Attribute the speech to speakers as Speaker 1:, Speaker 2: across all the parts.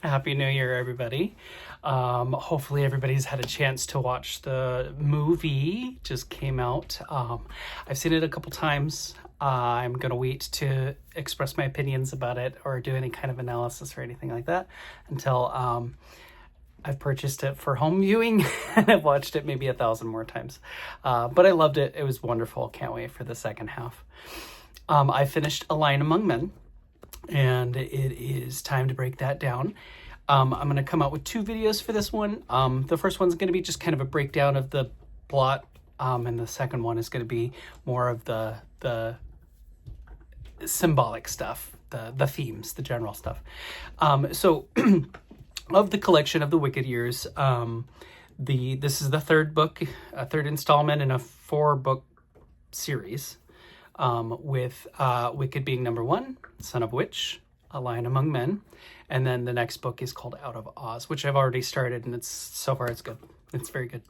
Speaker 1: Happy New Year, everybody. Hopefully everybody's had a chance to watch the movie. Just came out. I've seen it a couple times. I'm going to wait to express my opinions about it or do any kind of analysis or anything like that until I've purchased it for home viewing and I've watched it maybe 1,000 more times. But I loved it. It was wonderful. Can't wait for the second half. I finished A Lion Among Men, and it is time to break that down. I'm going to come out with 2 videos for this one. The first one's going to be just kind of a breakdown of the plot, and the second one is going to be more of the symbolic stuff, the themes, the general stuff. So of the collection of the Wicked Years, this is the third book, a third installment in a 4-book series. With Wicked being number 1, Son of Witch, A Lion Among Men, and then the next book is called Out of Oz, which I've already started, and so far it's good. It's very good.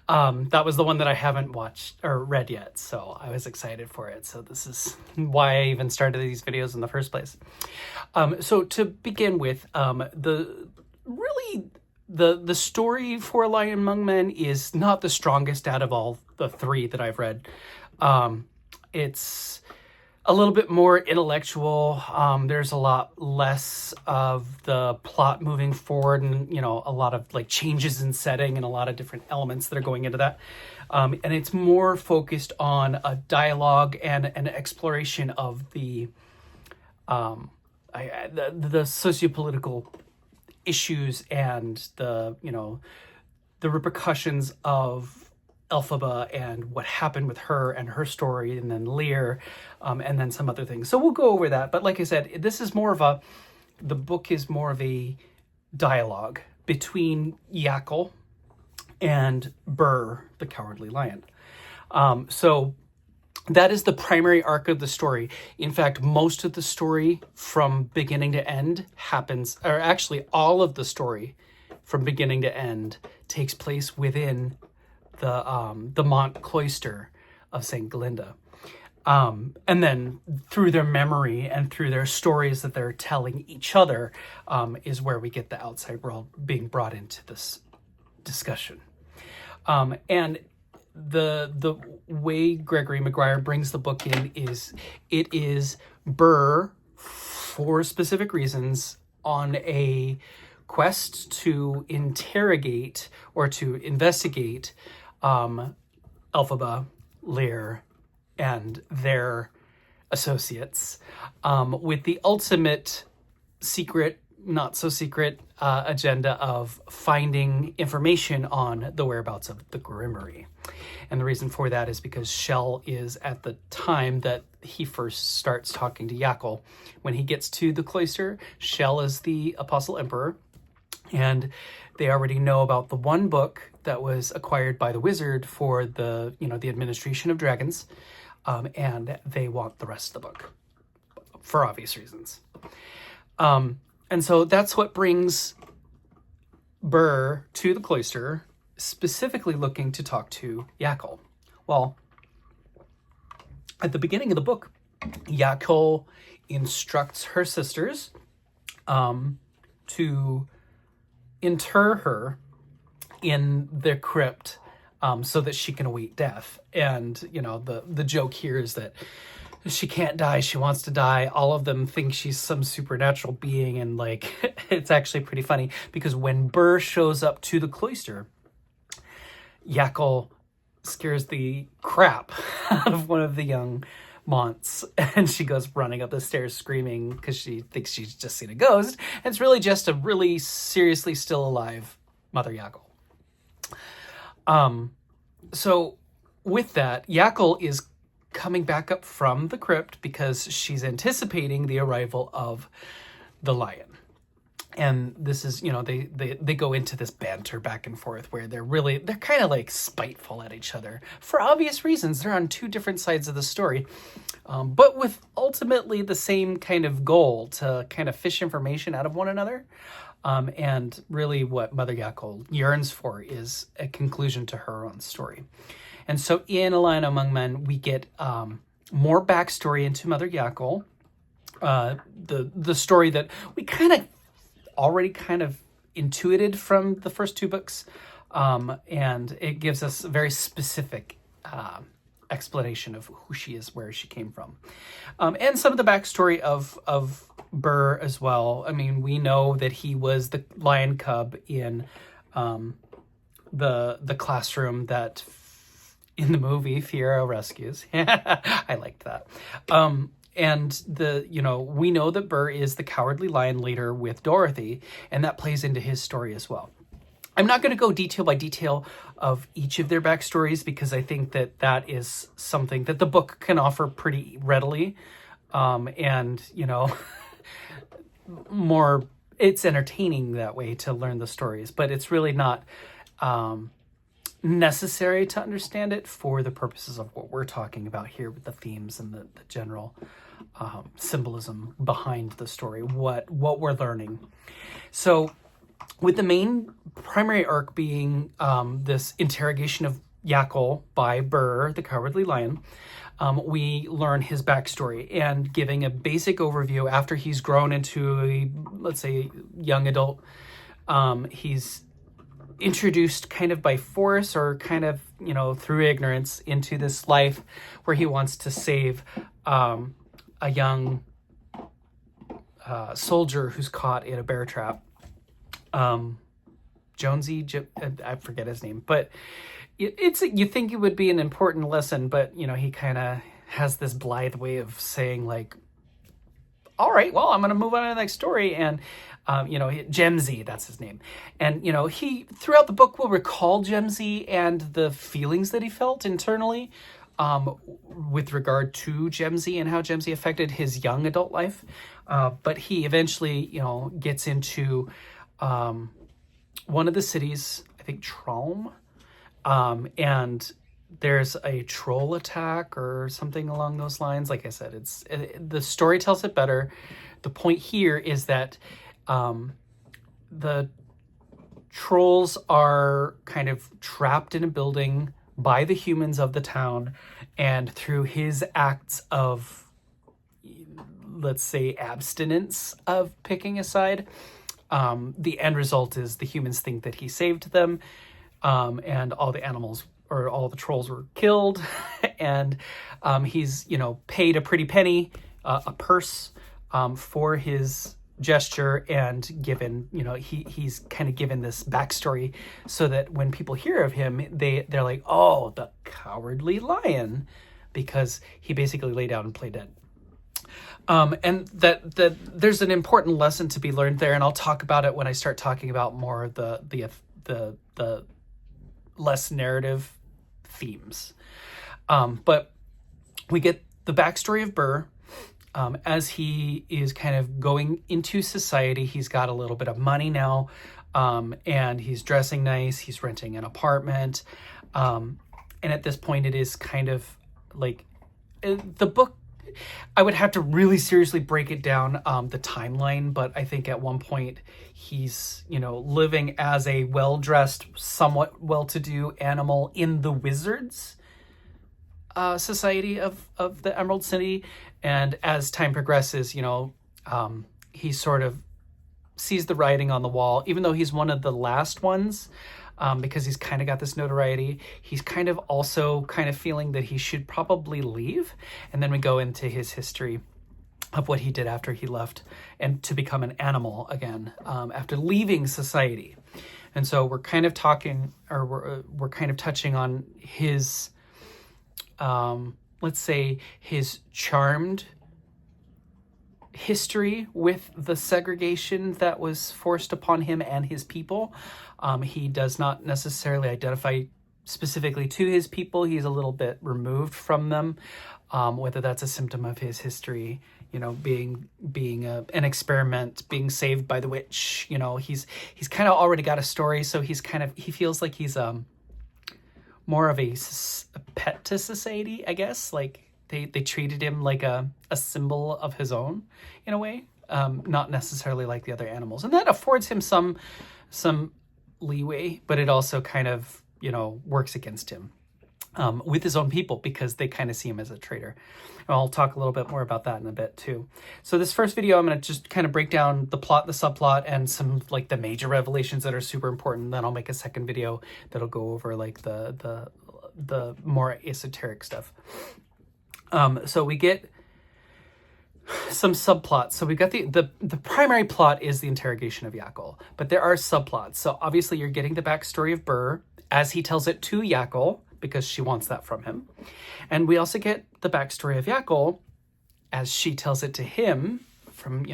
Speaker 1: That was the one that I haven't watched or read yet, so I was excited for it. So this is why I even started these videos in the first place. So to begin with, the story for A Lion Among Men is not the strongest out of all the 3 that I've read. It's a little bit more intellectual. There's a lot less of the plot moving forward and, a lot of like changes in setting and a lot of different elements that are going into that. And it's more focused on a dialogue and an exploration of the sociopolitical issues and the repercussions of Elphaba and what happened with her and her story, and then Lear, and then some other things. So we'll go over that. But like I said, the book is more of a dialogue between Yakel and Burr, the Cowardly Lion. So that is the primary arc of the story. In fact, most of the story from beginning to end or actually all of the story from beginning to end takes place within the Mont Cloister of St. Glinda. And then through their memory and through their stories that they're telling each other is where we get the outside world being brought into this discussion. And the way Gregory Maguire brings the book in is it is Burr, for specific reasons, on a quest to interrogate or to investigate Elphaba, Lear, and their associates, with the ultimate secret, not so secret, agenda of finding information on the whereabouts of the Grimoire. And the reason for that is because Shell is at the time that he first starts talking to Yakel. When he gets to the cloister, Shell is the Apostle Emperor, and they already know about the one book that was acquired by the wizard for the administration of dragons, and they want the rest of the book for obvious reasons. And so that's what brings Burr to the cloister, specifically looking to talk to Yakel. Well, at the beginning of the book, Yakel instructs her sisters to inter her in the crypt so that she can await death. And, the joke here is that she can't die. She wants to die. All of them think she's some supernatural being. And it's actually pretty funny because when Burr shows up to the cloister, Yakel scares the crap out of one of the young Monts, and she goes running up the stairs screaming because she thinks she's just seen a ghost. And it's really just a really seriously still alive Mother Yakel. So with that, Yakel is coming back up from the crypt because she's anticipating the arrival of the lion. And this is, they go into this banter back and forth where they're kind of like spiteful at each other for obvious reasons. They're on 2 different sides of the story, but with ultimately the same kind of goal to kind of fish information out of one another. And really what Mother Yakel yearns for is a conclusion to her own story. And so in A Lion Among Men, we get more backstory into Mother Yakel, the story that we kind of already kind of intuited from the first two books, and it gives us a very specific explanation of who she is, where she came from, and some of the backstory of Burr as well. I mean, we know that he was the lion cub in the classroom that in the movie Fiyero rescues. I liked that. And we know that Burr is the cowardly lion leader with Dorothy, and that plays into his story as well. I'm not going to go detail by detail of each of their backstories, because I think that is something that the book can offer pretty readily. And, more, it's entertaining that way to learn the stories, but it's really not necessary to understand it for the purposes of what we're talking about here with the themes and the general symbolism behind the story, what we're learning. So with the main primary arc being this interrogation of Yakel by Burr, the Cowardly Lion, we learn his backstory, and giving a basic overview after he's grown into a, let's say, young adult. He's introduced kind of by force or kind of, through ignorance into this life where he wants to save a young soldier who's caught in a bear trap. Jonesy, I forget his name, but you think it would be an important lesson, but he kind of has this blithe way of saying, like, all right, well, I'm going to move on to the next story. And, Jemsy, that's his name. And, he, throughout the book, will recall Jemsy and the feelings that he felt internally with regard to Jemsy and how Jemsy affected his young adult life. But he eventually, gets into one of the cities, I think Traum, and there's a troll attack or something along those lines. Like I said, the story tells it better. The point here is that the trolls are kind of trapped in a building by the humans of the town, and through his acts of, let's say, abstinence of picking a side, the end result is the humans think that he saved them, and all the animals or all the trolls were killed, and he's paid a pretty penny, a purse, for his gesture, and given he's kind of given this backstory so that when people hear of him, they're like, oh, the Cowardly Lion, because he basically lay down and play dead. And that there's an important lesson to be learned there, and I'll talk about it when I start talking about more of the less narrative themes. But we get the backstory of Burr. As he is kind of going into society, he's got a little bit of money now, and he's dressing nice, he's renting an apartment, and at this point it is kind of like the book, I would have to really seriously break it down, the timeline, but I think at one point he's, living as a well-dressed, somewhat well-to-do animal in the wizards society of the Emerald City. And as time progresses, he sort of sees the writing on the wall, even though he's one of the last ones, because he's kind of got this notoriety. He's kind of also kind of feeling that he should probably leave. And then we go into his history of what he did after he left and to become an animal again, after leaving society. And so we're kind of talking, or we're kind of touching on his, let's say, his charmed history with the segregation that was forced upon him and his people. He does not necessarily identify specifically to his people. He's a little bit removed from them, whether that's a symptom of his history, being an experiment, being saved by the witch. He's kind of already got a story, so he feels like he's more of a pet to society, I guess. Like they treated him like a symbol of his own in a way, not necessarily like the other animals, and that affords him some leeway, but it also kind of works against him. with his own people, because they kind of see him as a traitor. And I'll talk a little bit more about that in a bit too. So this first video, I'm going to just kind of break down the plot, the subplot, and some like the major revelations that are super important. Then I'll make a second video that'll go over like the more esoteric stuff. So we get some subplots. So we've got the primary plot is the interrogation of Yakel, but there are subplots. So obviously you're getting the backstory of Burr as he tells it to Yakel, because she wants that from him. And we also get the backstory of Yakel as she tells it to him from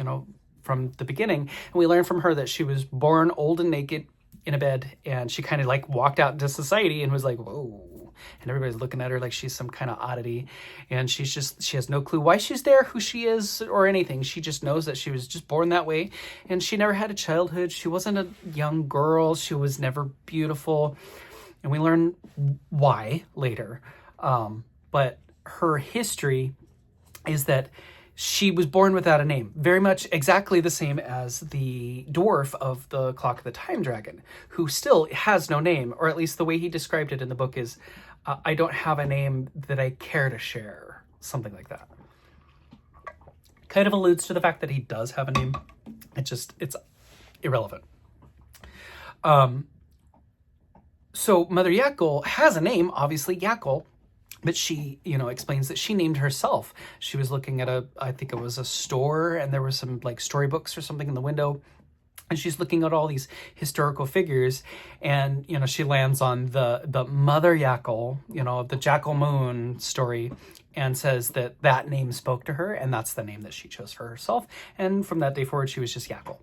Speaker 1: the beginning. And we learn from her that she was born old and naked in a bed, and she kind of like walked out into society and was like, whoa. And everybody's looking at her like she's some kind of oddity. And she has no clue why she's there, who she is, or anything. She just knows that she was just born that way. And she never had a childhood. She wasn't a young girl. She was never beautiful. And we learn why later. But her history is that she was born without a name, very much exactly the same as the dwarf of the Clock of the Time Dragon, who still has no name, or at least the way he described it in the book is, I don't have a name that I care to share, something like that. Kind of alludes to the fact that he does have a name. It's irrelevant. So Mother Yakel has a name, obviously Yakel, but she, explains that she named herself. She was looking at I think it was a store, and there were some like storybooks or something in the window. And she's looking at all these historical figures, and, she lands on the Mother Yakel, the Jackal Moon story, and says that name spoke to her, and that's the name that she chose for herself. And from that day forward, she was just Yakel.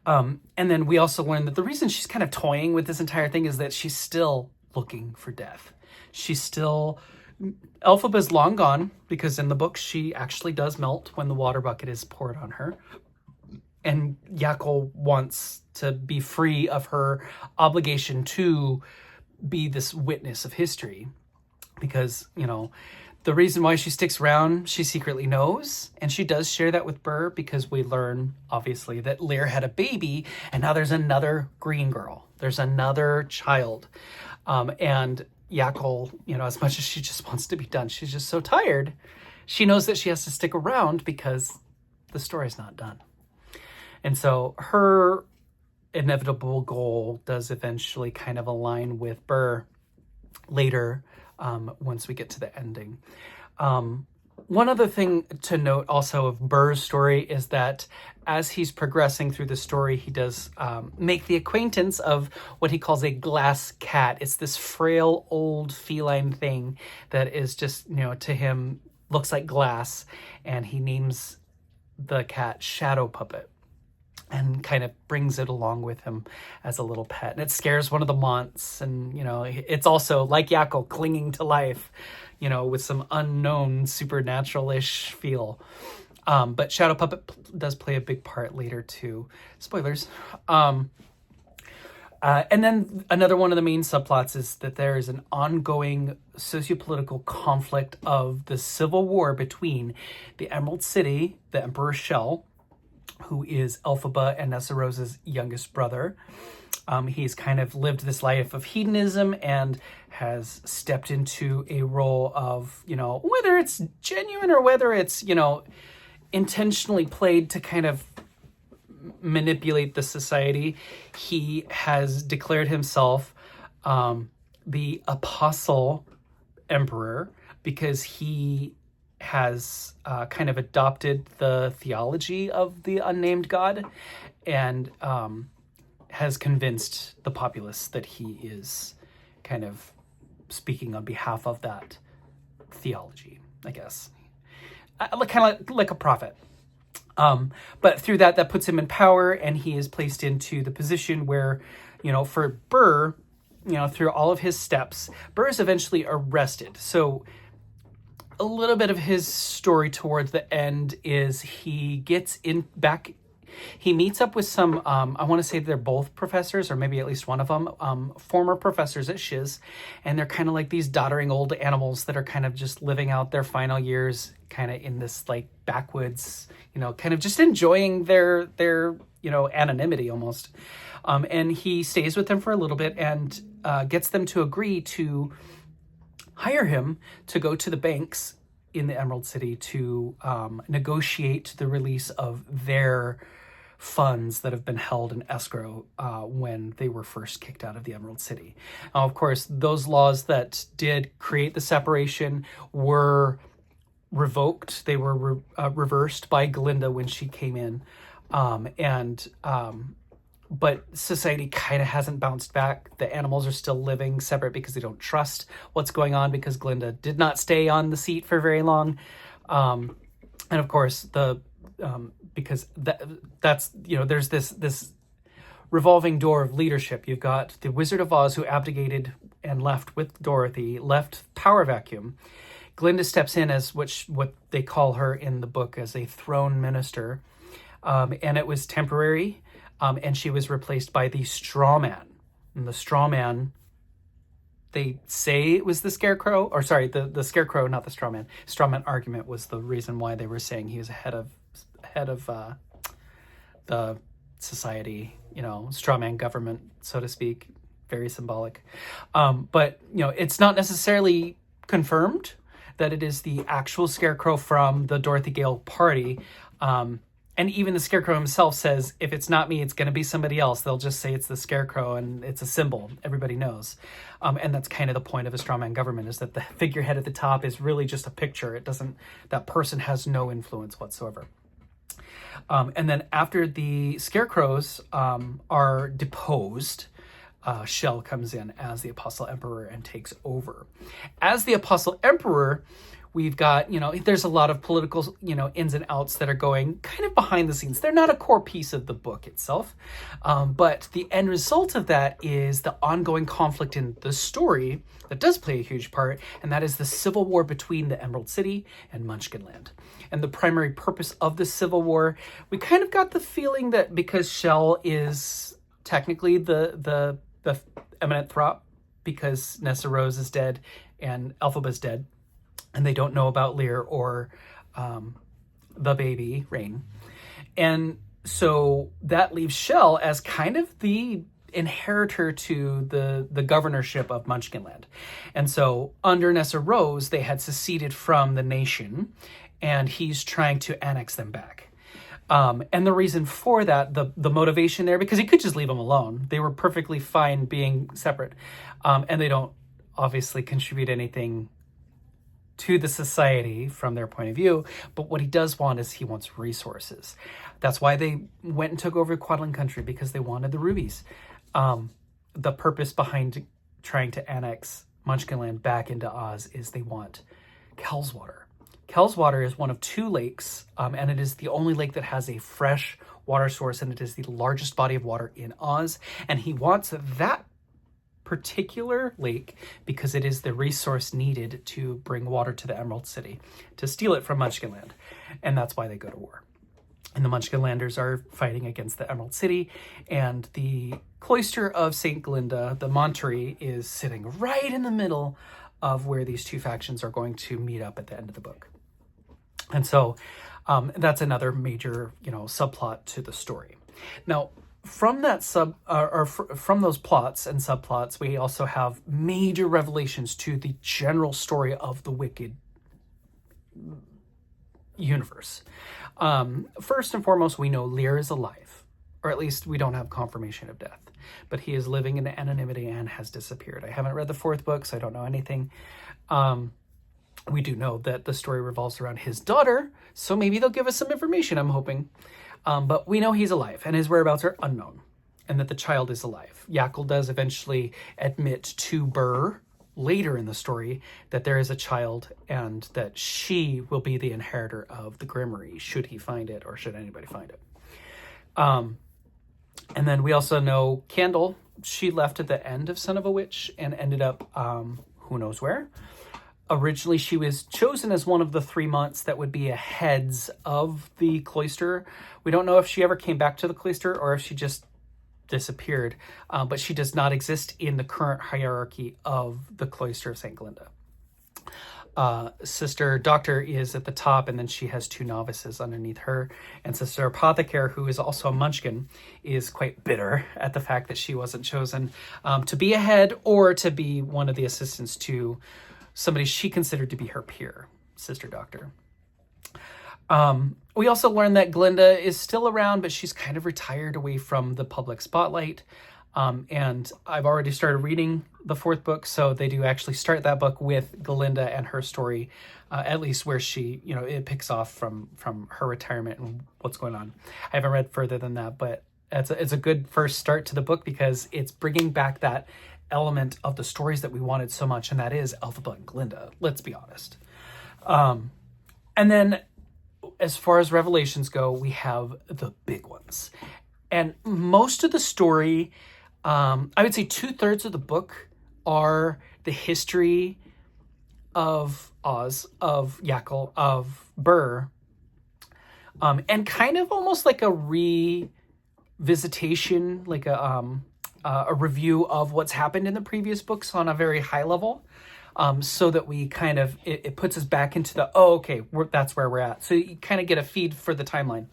Speaker 1: And then we also learn that the reason she's kind of toying with this entire thing is that she's still looking for death. Elphaba's long gone, because in the book she actually does melt when the water bucket is poured on her. And Yakel wants to be free of her obligation to be this witness of history, because, the reason why she sticks around, she secretly knows, and she does share that with Burr, because we learn, obviously, that Lear had a baby, and now there's another green girl. There's another child. And Yakel, as much as she just wants to be done, she's just so tired. She knows that she has to stick around because the story's not done. And so her inevitable goal does eventually kind of align with Burr later, once we get to the ending. One other thing to note also of Burr's story is that as he's progressing through the story, he does make the acquaintance of what he calls a glass cat. It's this frail old feline thing that is just, to him looks like glass, and he names the cat Shadow Puppet, and kind of brings it along with him as a little pet. And it scares one of the Monts, and, it's also, like Yakel, clinging to life, with some unknown supernatural-ish feel. But Shadow Puppet does play a big part later, too. Spoilers. And then another one of the main subplots is that there is an ongoing sociopolitical conflict of the civil war between the Emerald City, the Emperor Shell, who is Elphaba and Nessarose's youngest brother. He's kind of lived this life of hedonism and has stepped into a role of, whether it's genuine or whether it's, intentionally played to kind of manipulate the society. He has declared himself the Apostle Emperor, because he has kind of adopted the theology of the unnamed god, and has convinced the populace that he is kind of speaking on behalf of that theology, I guess. Kind of like a prophet. But through that puts him in power, and he is placed into the position where, for Burr, through all of his steps, Burr is eventually arrested. So a little bit of his story towards the end is he gets he meets up with some, I want to say they're both professors, or maybe at least one of them, former professors at Shiz, and they're kind of like these doddering old animals that are kind of just living out their final years kind of in this like backwoods, kind of just enjoying their anonymity almost. And he stays with them for a little bit and gets them to agree to hire him to go to the banks in the Emerald City to negotiate the release of their funds that have been held in escrow when they were first kicked out of the Emerald City. Now, of course, those laws that did create the separation were revoked. They were reversed by Glinda when she came in. But society kind of hasn't bounced back. The animals are still living separate because they don't trust what's going on, because Glinda did not stay on the seat for very long. And of course, because that's, you know, there's this revolving door of leadership. You've got the Wizard of Oz, who abdicated and left with Dorothy, left power vacuum. Glinda steps in as what they call her in the book as a throne minister. And it was temporary. And she was replaced by the straw man. And the straw man, they say it was the Scarecrow, or sorry, the Scarecrow, not the straw man. Straw man argument was the reason why they were saying he was head of the society, you know, straw man government, so to speak. Very symbolic. But, you know, it's not necessarily confirmed that it is the actual Scarecrow from the Dorothy Gale party. And even the Scarecrow himself says, if it's not me, it's going to be somebody else. They'll just say it's the Scarecrow, and it's a symbol. Everybody knows. And that's kind of the point of a strawman government, is that the figurehead at the top is really just a picture. That person has no influence whatsoever. And then after the Scarecrows are deposed, Shell comes in as the Apostle Emperor and takes over. As the Apostle Emperor, we've got, you know, there's a lot of political, you know, ins and outs that are going kind of behind the scenes. They're not a core piece of the book itself, but the end result of that is the ongoing conflict in the story that does play a huge part, and that is the civil war between the Emerald City and Munchkinland. And the primary purpose of the civil war, we kind of got the feeling that because Shell is technically the eminent throp, because Nessa Rose is dead and Elphaba's dead, and they don't know about Lear or the baby, Rain. And so that leaves Shell as kind of the inheritor to the governorship of Munchkinland. And so under Nessa Rose, they had seceded from the nation, and he's trying to annex them back. And the reason for that, the motivation there, because he could just leave them alone. They were perfectly fine being separate. And they don't obviously contribute anything to the society from their point of view, but what he does want is he wants resources. That's why they went and took over Quadling Country, because they wanted the rubies. The purpose behind trying to annex Munchkinland back into Oz is they want Kelswater. Kelswater is one of 2 lakes, and it is the only lake that has a fresh water source, and it is the largest body of water in Oz, and he wants that particular lake because it is the resource needed to bring water to the Emerald City, to steal it from Munchkinland. And that's why they go to war. And the Munchkinlanders are fighting against the Emerald City, and the cloister of St. Glinda, the Monterey, is sitting right in the middle of where these 2 factions are going to meet up at the end of the book. And so that's another major, you know, subplot to the story. Now, from that from those plots and subplots, we also have major revelations to the general story of the Wicked universe. First and foremost, we know Lear is alive, or at least we don't have confirmation of death, but he is living in anonymity and has disappeared. I haven't read the 4th book, so I don't know anything. We do know that the story revolves around his daughter, so maybe they'll give us some information, I'm hoping. But we know he's alive, and his whereabouts are unknown, and that the child is alive. Yakel does eventually admit to Burr later in the story that there is a child, and that she will be the inheritor of the Grimoire, should he find it, or should anybody find it. And then we also know Candle, she left at the end of Son of a Witch and ended up who knows where. Originally, she was chosen as one of the 3 months that would be heads of the cloister. We don't know if she ever came back to the cloister or if she just disappeared, but she does not exist in the current hierarchy of the cloister of St. Glinda. Sister Doctor is at the top, and then she has 2 novices underneath her. And Sister Apothecary, who is also a Munchkin, is quite bitter at the fact that she wasn't chosen to be a head or to be one of the assistants to somebody she considered to be her peer, sister doctor. We also learned that Glinda is still around, but she's kind of retired away from the public spotlight. And I've already started reading the 4th book, so they do actually start that book with Galinda and her story, at least where she, it picks off from her retirement and what's going on. I haven't read further than that, but it's a good first start to the book because it's bringing back that element of the stories that we wanted so much, and that is Elphaba and Glinda, let's be honest. And then as far as revelations go, we have the big ones. And most of the story, I would say 2/3 of the book are the history of Oz, of Yackle, of Burr, and kind of almost like a revisitation, like a review of what's happened in the previous books on a very high level, so that we kind of, it puts us back into the, that's where we're at. So you kind of get a feed for the timeline.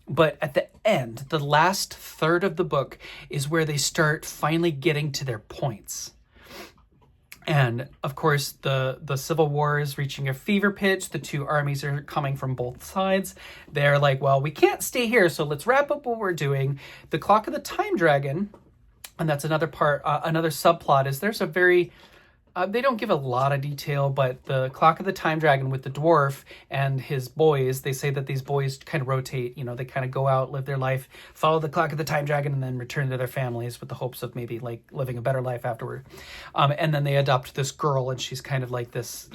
Speaker 1: But at the end, the last third of the book is where they start finally getting to their points. And of course, the Civil War is reaching a fever pitch. The two armies are coming from both sides. They're like, well, we can't stay here, so let's wrap up what we're doing. The Clock of the Time Dragon, and that's another part, another subplot, is there's a very... they don't give a lot of detail, but the Clock of the Time Dragon with the dwarf and his boys, they say that these boys kind of rotate, they kind of go out, live their life, follow the Clock of the Time Dragon, and then return to their families with the hopes of maybe like living a better life afterward. And then they adopt this girl, and she's kind of like this,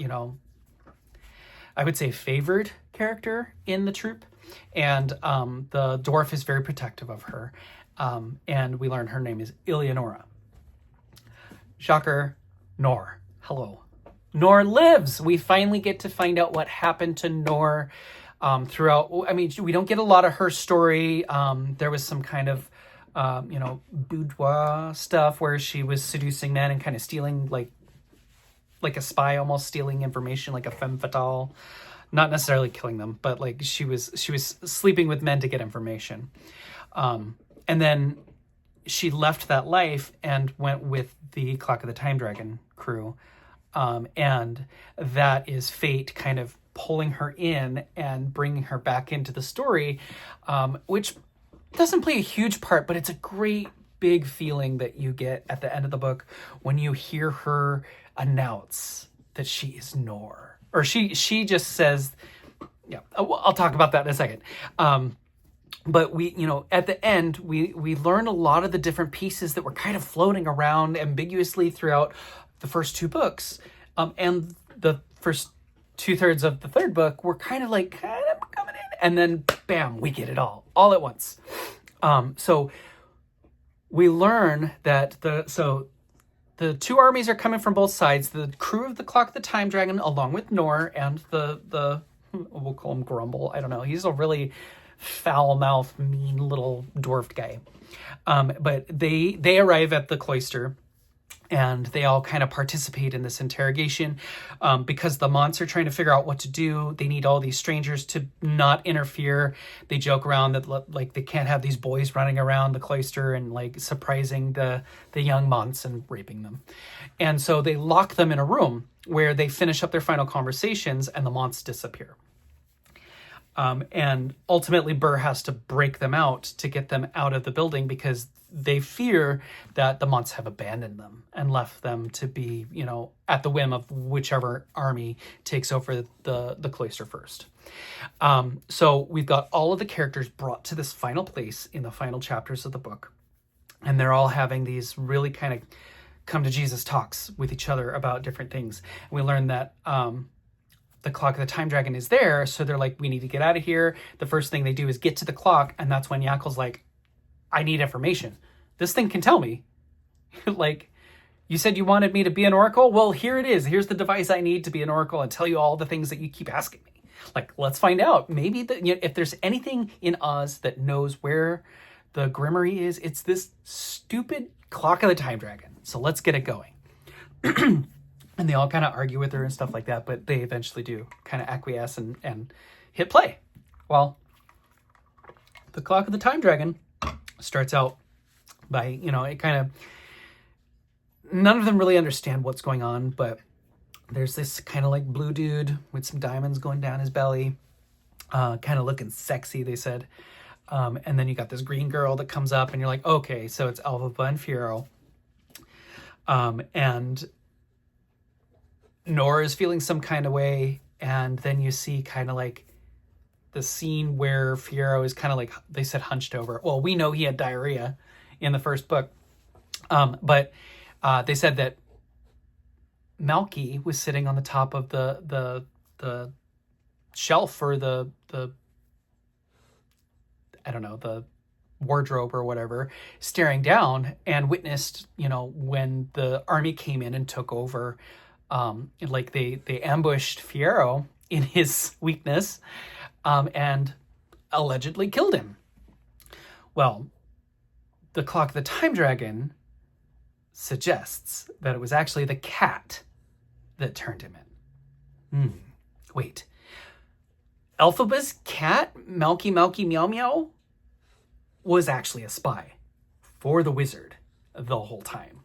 Speaker 1: I would say favored character in the troupe. And the dwarf is very protective of her. And we learn her name is Eleonora. Shocker. Nor. Hello. Nor lives. We finally get to find out what happened to Nor throughout. I mean, we don't get a lot of her story. There was some kind of, boudoir stuff where she was seducing men and kind of stealing, like a spy, almost stealing information, like a femme fatale. Not necessarily killing them, but like she was sleeping with men to get information. And then she left that life and went with the Clock of the Time Dragon crew. And that is fate kind of pulling her in and bringing her back into the story, which doesn't play a huge part, but it's a great big feeling that you get at the end of the book when you hear her announce that she is Nor. Or she just says, yeah, I'll talk about that in a second. But we, at the end, we learn a lot of the different pieces that were kind of floating around ambiguously throughout the first 2 books. And the first 2/3 of the 3rd book were kind of coming in. And then, bam, we get it all at once. So we learn that the 2 armies are coming from both sides. The crew of the Clock of the Time Dragon, along with Nor, and the we'll call him Grumble. I don't know. He's a really foul-mouthed, mean little dwarfed guy. But they arrive at the cloister, and they all kind of participate in this interrogation because the monks are trying to figure out what to do. They need all these strangers to not interfere. They joke around that like they can't have these boys running around the cloister and like surprising the young monks and raping them. And so they lock them in a room where they finish up their final conversations, and the monks disappear. And ultimately Burr has to break them out to get them out of the building because they fear that the monks have abandoned them and left them to be, at the whim of whichever army takes over the cloister first. So we've got all of the characters brought to this final place in the final chapters of the book. And they're all having these really kind of come to Jesus talks with each other about different things. And we learn that, the Clock of the Time Dragon is there, so they're like, we need to get out of here. The first thing they do is get to the clock, and that's when Yackle's like, I need information. This thing can tell me. Like, you said you wanted me to be an oracle? Well, here it is. Here's the device I need to be an oracle and tell you all the things that you keep asking me. Like, let's find out. Maybe if there's anything in Oz that knows where the Grimory is, it's this stupid Clock of the Time Dragon. So let's get it going. And they all kind of argue with her and stuff like that, but they eventually do kind of acquiesce and hit play. Well, the Clock of the Time Dragon starts out by, it kind of, none of them really understand what's going on, but there's this kind of like blue dude with some diamonds going down his belly, kind of looking sexy, they said. And then you got this green girl that comes up, and you're like, okay, so it's Elphaba and Fiyero. And Nora is feeling some kind of way, and then you see kind of like the scene where Fiyero is kind of like, they said hunched over. Well, we know he had diarrhea in the first book. But they said that Malky was sitting on the top of the shelf, or the I don't know, the wardrobe or whatever, staring down, and witnessed, when the army came in and took over, like they ambushed Fiyero in his weakness, and allegedly killed him. Well, the Clock of the Time Dragon suggests that it was actually the cat that turned him in. Wait. Elphaba's cat, Malky Meow Meow, was actually a spy for the wizard the whole time.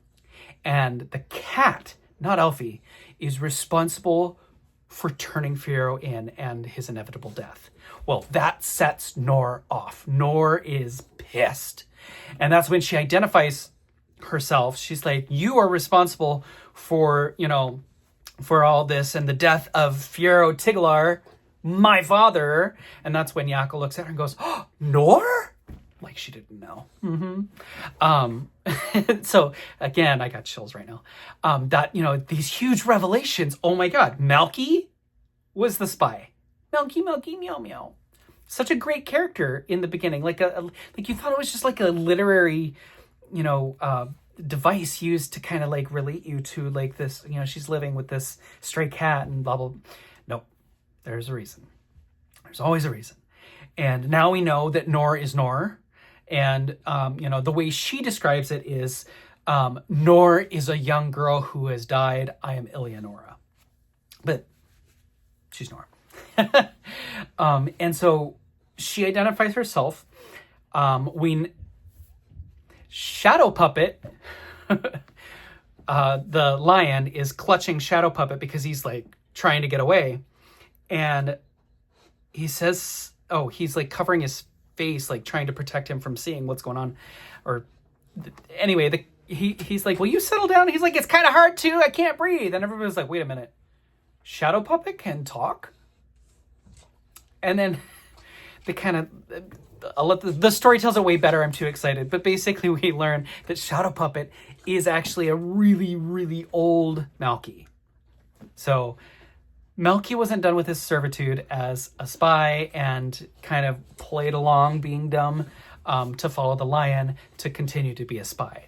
Speaker 1: And the cat, not Elphie, is responsible for turning Fiyero in and his inevitable death. Well, that sets Nor off. Nor is pissed. And that's when she identifies herself. She's like, you are responsible for, for all this and the death of Fiyero Tiglar, my father. And that's when Yakko looks at her and goes, oh, Nor? Like she didn't know. So again, I got chills right now. That, these huge revelations. Oh my God. Malky was the spy. Malky Meow Meow. Such a great character in the beginning. Like you thought it was just like a literary, device used to kind of like relate you to like this, she's living with this stray cat and blah, blah. No, there's a reason. There's always a reason. And now we know that Nor is Nor. And, the way she describes it is, Nor is a young girl who has died. I am Eleonora. But she's Nor. And so she identifies herself. Shadow Puppet, the lion, is clutching Shadow Puppet because he's like trying to get away. And he says, he's like covering his face, like trying to protect him from seeing what's going on. Or anyway, he's like, will you settle down? He's like, it's kind of hard to, I can't breathe. And everybody's like, wait a minute. Shadow Puppet can talk? And then they kind of, I'll let the story tells it way better. I'm too excited. But basically we learn that Shadow Puppet is actually a really, really old Malky. So Malky wasn't done with his servitude as a spy and kind of played along being dumb to follow the lion to continue to be a spy,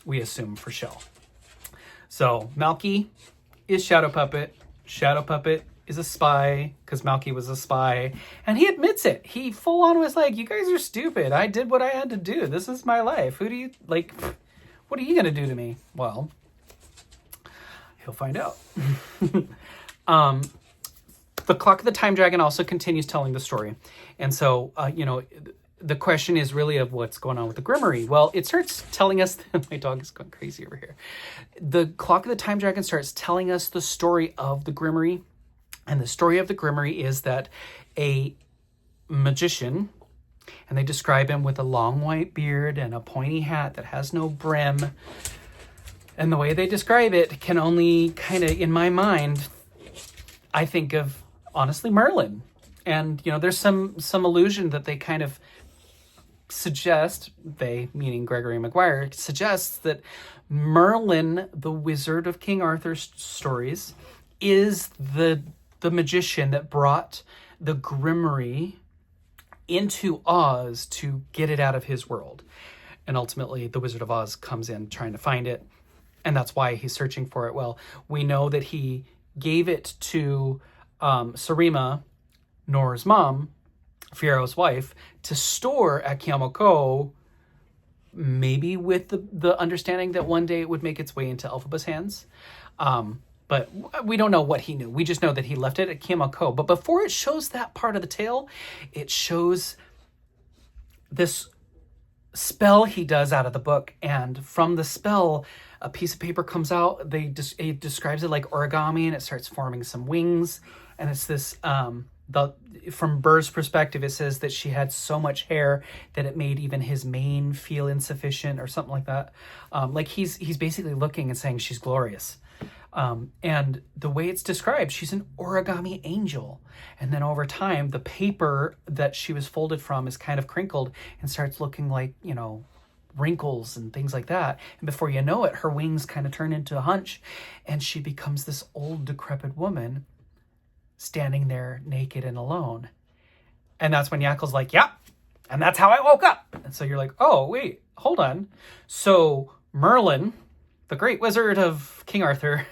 Speaker 1: we assume, for show. So Malky is Shadow Puppet. Shadow Puppet is a spy because Malky was a spy, and he admits it. He full on was like, you guys are stupid. I did what I had to do. This is my life. Who do you like? What are you going to do to me? Well, he'll find out. The Clock of the Time Dragon also continues telling the story. And so, the question is really of what's going on with the Grimmery. Well, it starts telling us, my dog is going crazy over here. The Clock of the Time Dragon starts telling us the story of the Grimmery. And the story of the Grimmery is that a magician, and they describe him with a long white beard and a pointy hat that has no brim. And the way they describe it can only kind of, in my mind, I think of, honestly, Merlin. And, there's some allusion that they kind of suggest, they, meaning Gregory Maguire, suggests that Merlin, the wizard of King Arthur's stories, is the magician that brought the Grimmery into Oz to get it out of his world. And ultimately, the Wizard of Oz comes in trying to find it. And that's why he's searching for it. Well, we know that he gave it to Sarima, Nor's mom, Fiyero's wife, to store at Kiamoko, maybe with the understanding that one day it would make its way into Elphaba's hands. But we don't know what he knew. We just know that he left it at Kiamoko. But before it shows that part of the tale, it shows this spell he does out of the book. And from the spell, a piece of paper comes out. It describes it like origami, and it starts forming some wings. And it's this, from Burr's perspective, it says that she had so much hair that it made even his mane feel insufficient or something like that. Like he's basically looking and saying she's glorious. And the way it's described, she's an origami angel. And then over time, the paper that she was folded from is kind of crinkled and starts looking like, wrinkles and things like that. And before you know it, her wings kind of turn into a hunch, and she becomes this old, decrepit woman standing there naked and alone. And that's when Yakel's like, yeah, and that's how I woke up. And so you're like, oh, wait, hold on. So Merlin, the great wizard of King Arthur,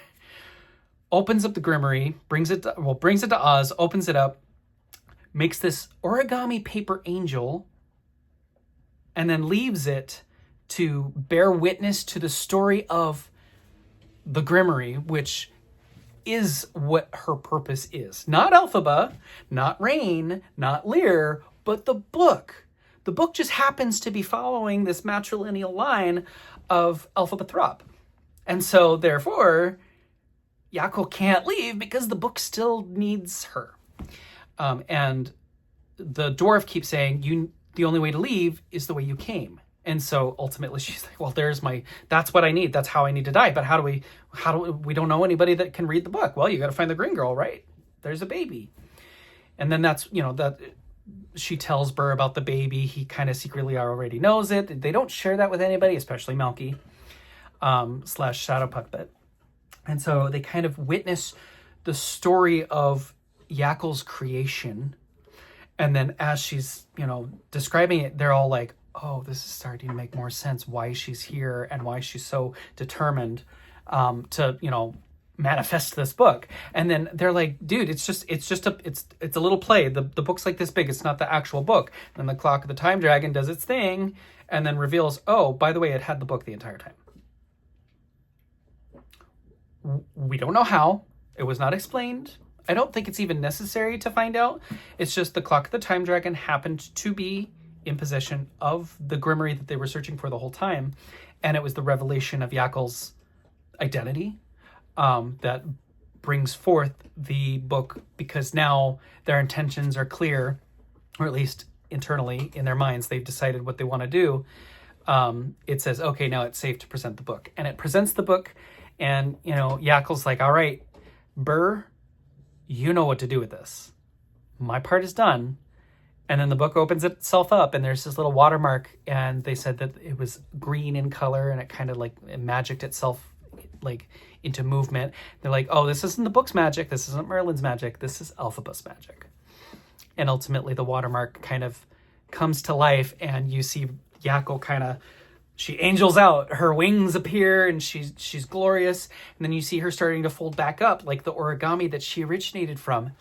Speaker 1: opens up the Grimmery, brings it to Oz, opens it up, makes this origami paper angel, and then leaves it to bear witness to the story of the Grimmery, which is what her purpose is. Not Elphaba, not Rain, not Lear, but the book. The book just happens to be following this matrilineal line of Elphaba Throp. And so, therefore, Yakel can't leave because the book still needs her. And the dwarf keeps saying, the only way to leave is the way you came. And so ultimately she's like, well, that's what I need. That's how I need to die. But we don't know anybody that can read the book. Well, you got to find the green girl, right? There's a baby. And then that she tells Burr about the baby. He kind of secretly already knows it. They don't share that with anybody, especially Melky, / Shadow Puppet. And so they kind of witness the story of Yakel's creation. And then as she's, describing it, they're all like, oh, this is starting to make more sense why she's here and why she's so determined to, manifest this book. And then they're like, dude, it's a little play. The book's like this big. It's not the actual book. And the Clock of the Time Dragon does its thing and then reveals, oh, by the way, it had the book the entire time. We don't know how. It was not explained. I don't think it's even necessary to find out. It's just the Clock of the Time Dragon happened to be in possession of the Grimmery that they were searching for the whole time. And it was the revelation of Yakel's identity that brings forth the book, because now their intentions are clear, or at least internally in their minds, they've decided what they want to do. It says, okay, now it's safe to present the book. And it presents the book, and, Yakel's like, all right, Burr, you know what to do with this. My part is done. And then the book opens itself up, and there's this little watermark, and they said that it was green in color, and it kind of it magicked itself into movement. They're like, oh, this isn't the book's magic. This isn't Merlin's magic. This is Elphaba's magic. And ultimately the watermark kind of comes to life, and you see Yakel she angels out, her wings appear, and she's glorious. And then you see her starting to fold back up like the origami that she originated from.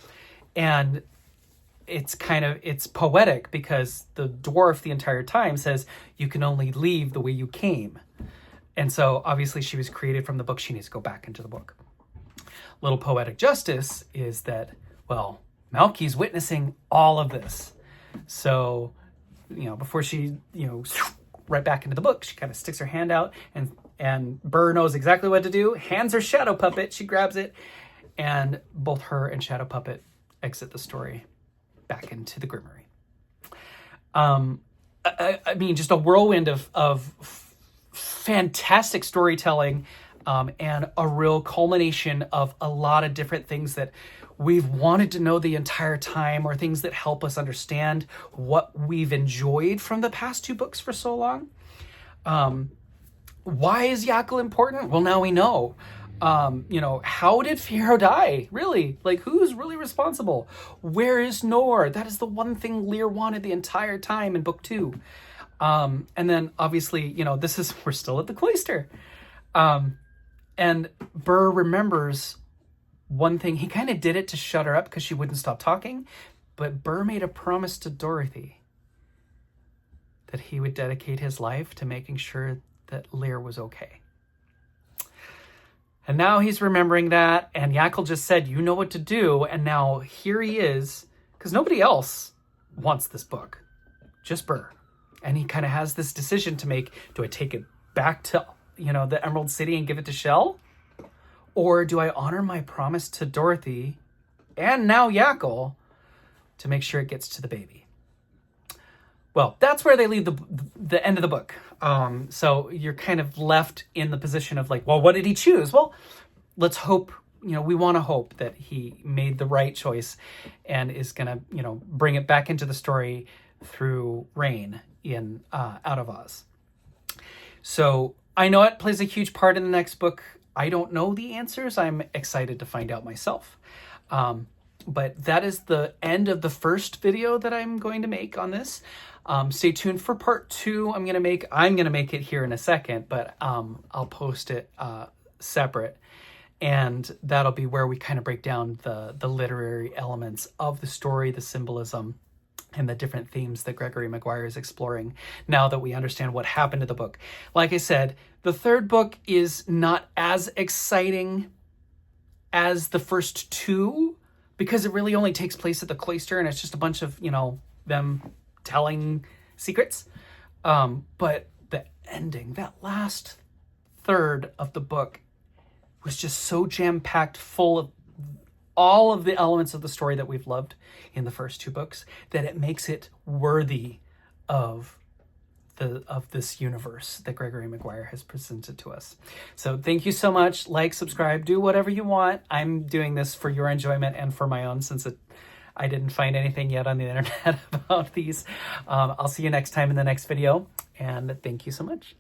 Speaker 1: And it's poetic, because the dwarf the entire time says, you can only leave the way you came. And so obviously she was created from the book. She needs to go back into the book. Little poetic justice is that, well, Melky's witnessing all of this. So, before she, right back into the book, she kind of sticks her hand out, and Burr knows exactly what to do, hands her Shadow Puppet, she grabs it, and both her and Shadow Puppet exit the story back into the Grimmery. I mean, just a whirlwind of fantastic storytelling, and a real culmination of a lot of different things that we've wanted to know the entire time, or things that help us understand what we've enjoyed from the past two books for so long. Why is Yakel important? Well, now we know. How did Fiyero die? Really? Who's really responsible? Where is Nor? That is the one thing Lear wanted the entire time in book 2. And then obviously, we're still at the cloister. And Burr remembers one thing. He kind of did it to shut her up because she wouldn't stop talking. But Burr made a promise to Dorothy that he would dedicate his life to making sure that Lear was okay. And now he's remembering that, and Yakel just said, you know what to do, and now here he is, because nobody else wants this book, just Burr. And he kind of has this decision to make. Do I take it back to, the Emerald City and give it to Shell? Or do I honor my promise to Dorothy and now Yackle to make sure it gets to the baby? Well, that's where they leave the end of the book. So you're kind of left in the position of like, well, what did he choose? Well, let's hope, we want to hope that he made the right choice and is going to, bring it back into the story through Rain in Out of Oz. So I know it plays a huge part in the next book. I don't know the answers. I'm excited to find out myself. But that is the end of the first video that I'm going to make on this. Stay tuned for part 2. I'm gonna make it here in a second, but I'll post it separate, and that'll be where we kind of break down the literary elements of the story, the symbolism, and the different themes that Gregory Maguire is exploring now that we understand what happened to the book. Like I said, the third book is not as exciting as the first 2, because it really only takes place at the cloister and it's just a bunch of, them telling secrets. But the ending, that last third of the book was just so jam-packed full of all of the elements of the story that we've loved in the first 2 books, that it makes it worthy of this universe that Gregory Maguire has presented to us. So thank you so much. Like, subscribe, do whatever you want. I'm doing this for your enjoyment and for my own, since I didn't find anything yet on the internet about these. I'll see you next time in the next video, and thank you so much.